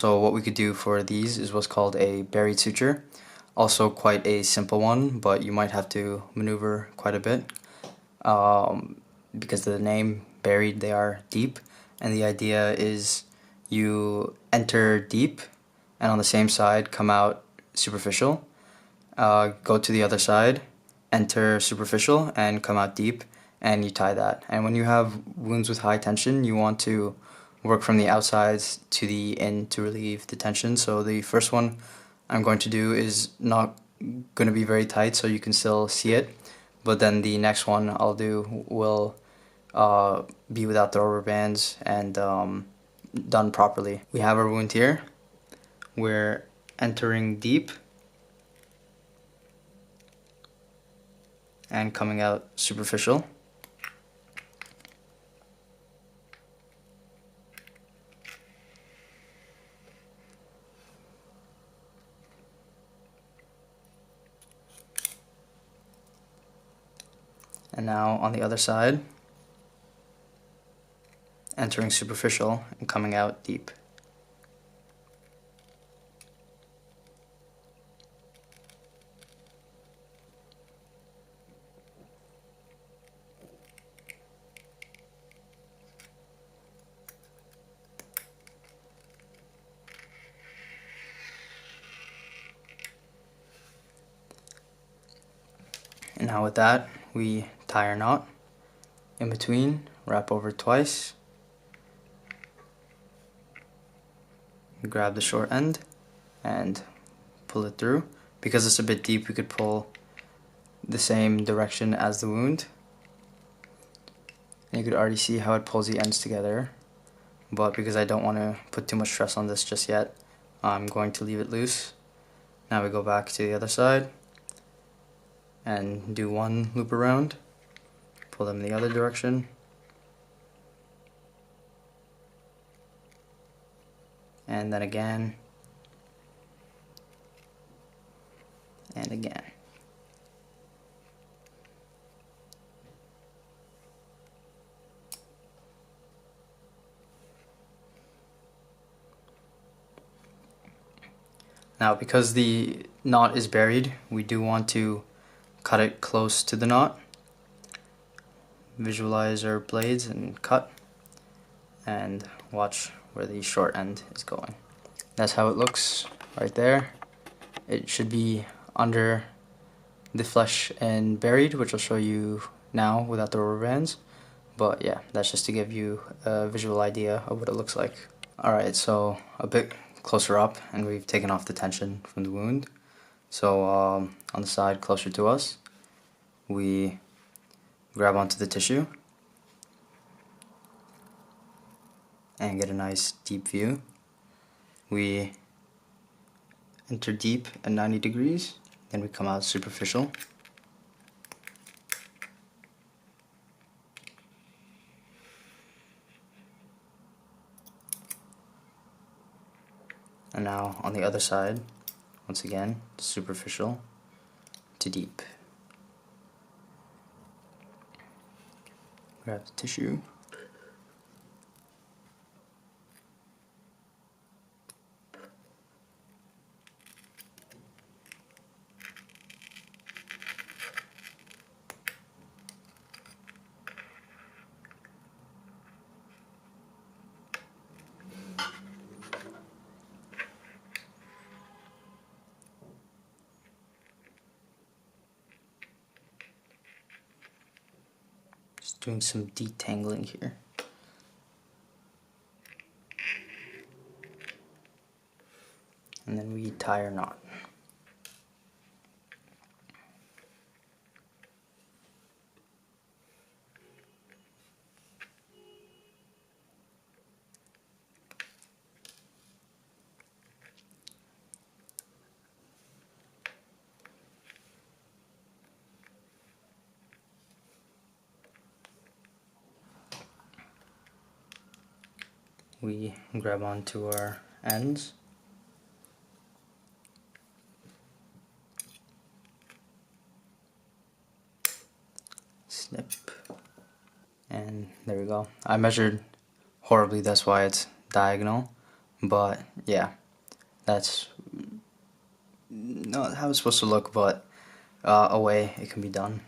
So what we could do for these is what's called a buried suture. Also quite a simple one, but you might have to maneuver quite a bit. Because of the name, buried, they are deep. And the idea is you enter deep and on the same side come out superficial. Go to the other side, enter superficial and come out deep, and you tie that. And when you have wounds with high tension, you want to work from the outsides to the in to relieve the tension. So the first one I'm going to do is not going to be very tight so you can still see it, but then the next one I'll do will be without the rubber bands and done properly. We have our wound here. We're entering deep and coming out superficial. And now on the other side, entering superficial and coming out deep. And now with that, we tie our knot in between, wrap over twice, grab the short end and pull it through. Because it's a bit deep, we could pull the same direction as the wound. And you could already see how it pulls the ends together, but because I don't want to put too much stress on this just yet, I'm going to leave it loose. Now we go back to the other side and do one loop around, pull them in the other direction, and then again, and again. Now because the knot is buried, we do want to cut it close to the knot. Visualize our blades and cut, and watch where the short end is going. That's how it looks right there. It should be under the flesh and buried, which I'll show you now without the rubber bands. But yeah, that's just to give you a visual idea of what it looks like. Alright, so a bit closer up, and we've taken off the tension from the wound. So on the side closer to us, we grab onto the tissue and get a nice deep view. We enter deep at 90 degrees, then we come out superficial. And now on the other side, once again, superficial to deep. Grab the tissue. Just doing some detangling here. And then we tie our knot. We grab onto our ends. Snip. And there we go. I measured horribly, that's why it's diagonal. But yeah, that's not how it's supposed to look, but a way it can be done.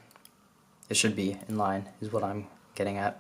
It should be in line, is what I'm getting at.